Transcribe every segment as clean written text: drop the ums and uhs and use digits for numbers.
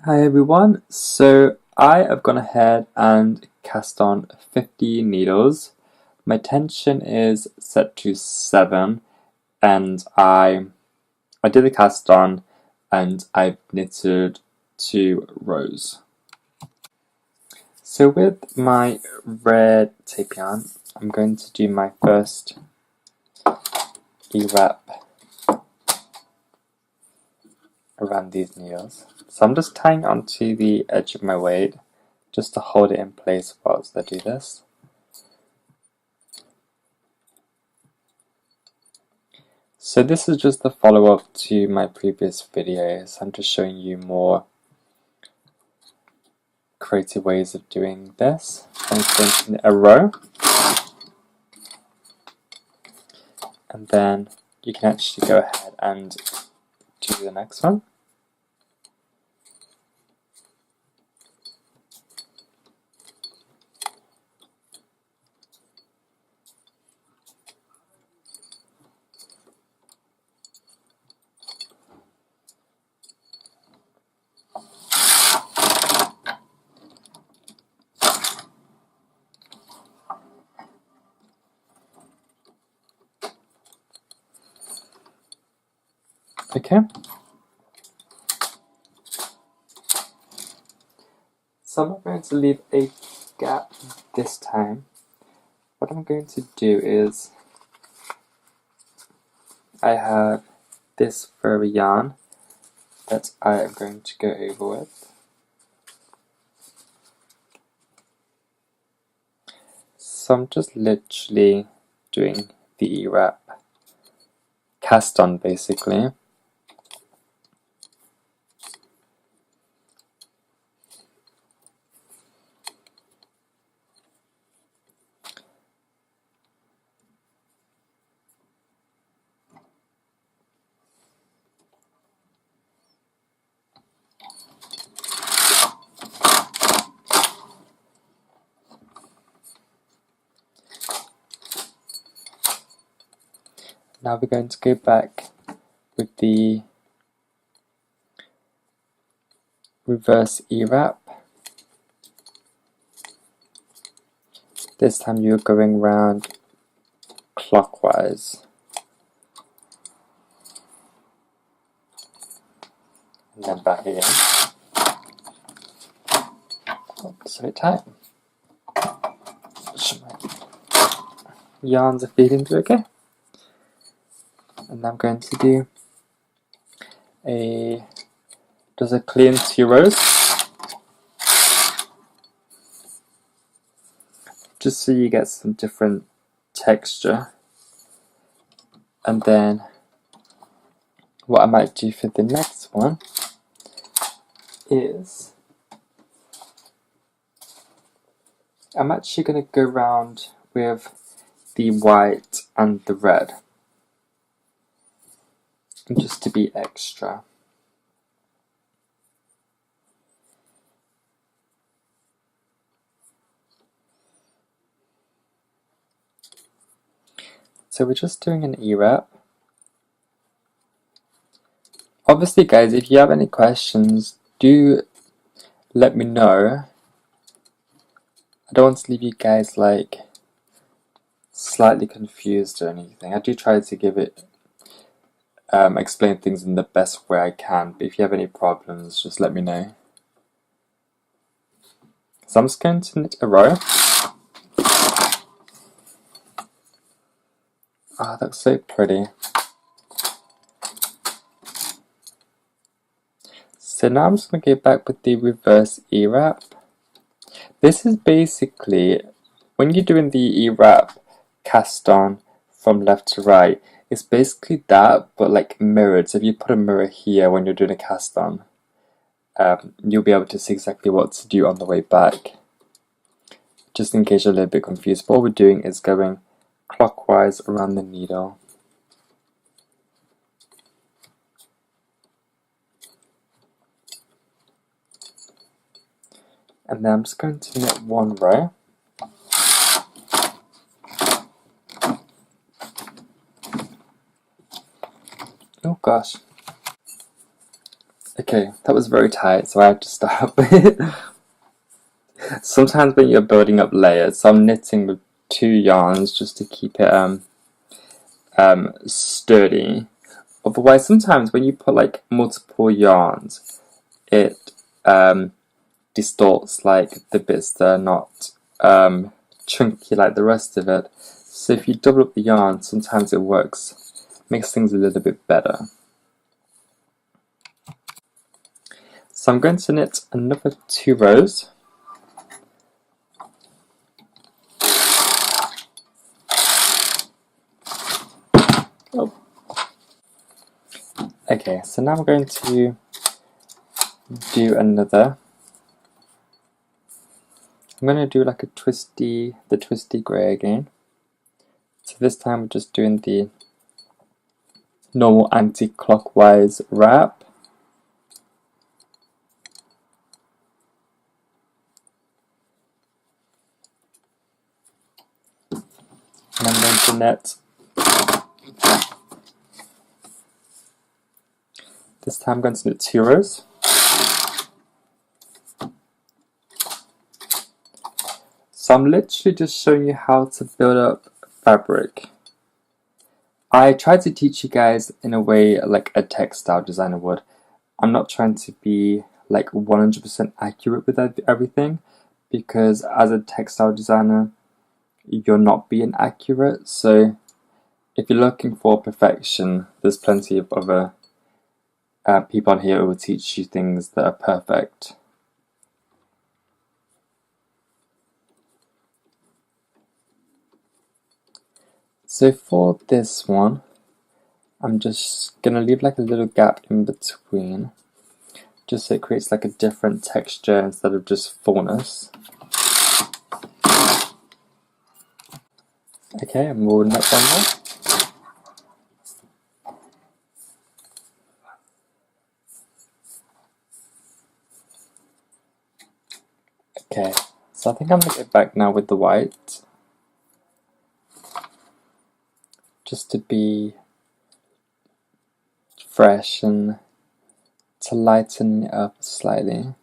Hi everyone, so I have gone ahead and cast on 50 needles. My tension is set to 7 and I did the cast on and I've knitted 2 rows. So with my red tape yarn, I'm going to do my first E-wrap around these needles. So I'm just tying onto the edge of my weight just to hold it in place whilst I do this. So this is just the follow-up to my previous videos. I'm just showing you more creative ways of doing this. I'm going to knit a row, and then you can actually go ahead and do the next one. Okay. So I'm not going to leave a gap this time. What I'm going to do is I have this furry yarn that I am going to go over with. So I'm just literally doing the E-wrap cast on basically. Now we're going to go back with the reverse E-wrap. This time you're going round clockwise. And then back again. Oh, so tight. Yarns are feeding through okay. And I'm going to do just a clean 2 rows. Just so you get some different texture. And then what I might do for the next one is I'm actually going to go around with the white and the red. Just to be extra. So we're just doing an E-wrap. Obviously guys, if you have any questions, do let me know. I don't want to leave you guys like slightly confused or anything. I do try to give it, explain things in the best way I can, but if you have any problems, just let me know. So I'm just going to knit a row. Ah, that's so pretty. So now I'm just going to go back with the reverse E-wrap. This is basically, when you're doing the E-wrap cast on from left to right, it's basically that, but like mirrored. So if you put a mirror here when you're doing a cast on, you'll be able to see exactly what to do on the way back. Just in case you're a little bit confused, what we're doing is going clockwise around the needle. And then I'm just going to knit 1 row. Oh gosh. Okay, that was very tight, so I had to stop. Sometimes when you're building up layers, so I'm knitting with 2 yarns just to keep it sturdy. Otherwise, sometimes when you put like multiple yarns, it distorts like the bits that are not chunky like the rest of it. So if you double up the yarn, sometimes it works, makes things a little bit better. So I'm going to knit another 2 rows. Oh. Okay, so now I'm going to do another. I'm going to do like the twisty grey again. So this time we're just doing the normal anti-clockwise wrap. And I'm going to knit. This time I'm going to knit 2 rows. So I'm literally just showing you how to build up fabric. I try to teach you guys in a way like a textile designer would. I'm not trying to be like 100% accurate with everything, because as a textile designer, you're not being accurate. So if you're looking for perfection, there's plenty of other people on here who will teach you things that are perfect. So for this one, I'm just gonna leave like a little gap in between, just so it creates like a different texture instead of just fullness. Okay, and we'll knit one more. Okay, so I think I'm gonna go back now with the white, just to be fresh and to lighten it up slightly.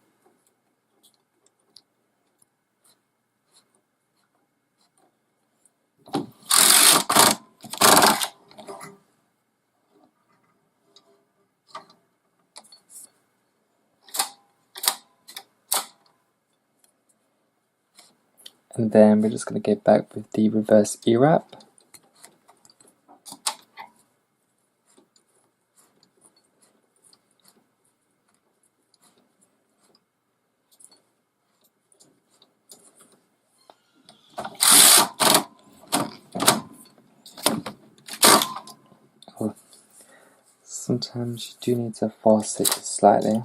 And then we're just going to go back with the reverse E-wrap. Oh, sometimes you do need to force it slightly.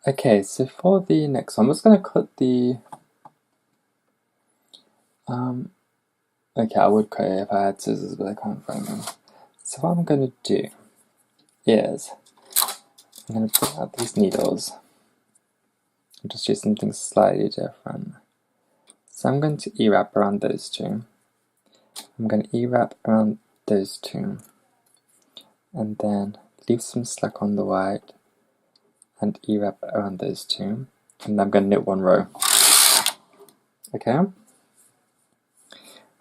Okay, so for the next one, I'm just going to cut the... okay, I would cut it if I had scissors, but I can't find them. So what I'm going to do is, I'm going to bring out these needles and just do something slightly different. So I'm going to E-wrap around those two. I'm going to E-wrap around those two. And then leave some slack on the white and E-wrap around those two. And I'm going to knit 1 row. Okay?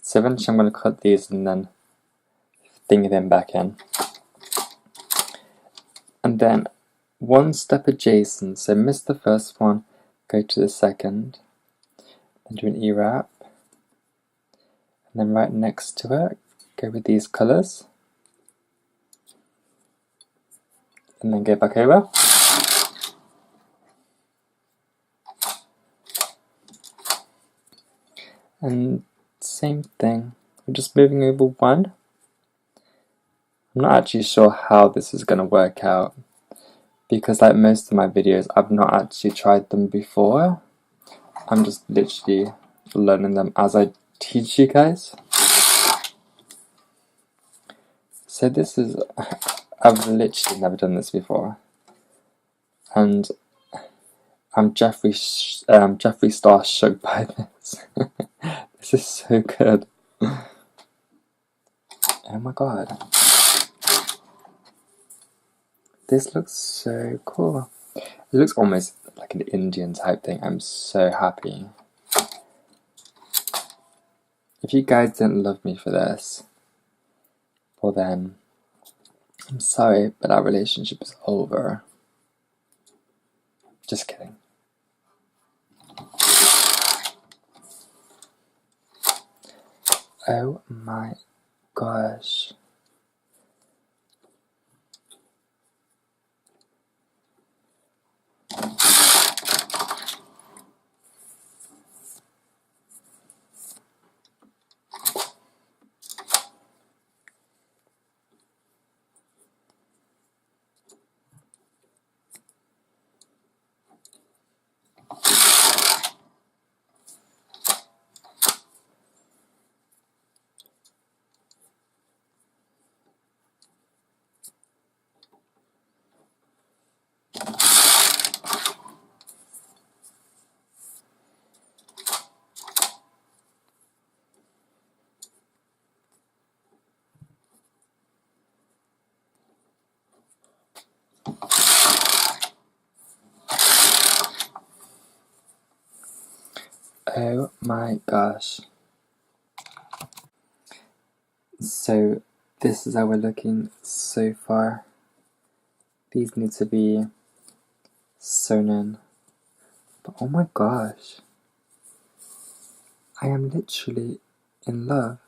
So eventually I'm going to cut these and then thing them back in. And then 1 step adjacent, so miss the first one, go to the second, then do an E-wrap, and then right next to it, go with these colours, and then go back over. And same thing, we're just moving over 1, I'm not actually sure how this is going to work out, because like most of my videos, I've not actually tried them before. I'm just literally learning them as I teach you guys. So this is, I've literally never done this before, and I'm Jeffree Star shook by this. This is so good. Oh my god. This looks so cool. It looks almost like an Indian type thing. I'm so happy. If you guys didn't love me for this, well then, I'm sorry, but our relationship is over. Just kidding. Oh my gosh. Oh my gosh. So this is how we're looking so far. These need to be sewn in. But oh my gosh. I am literally in love.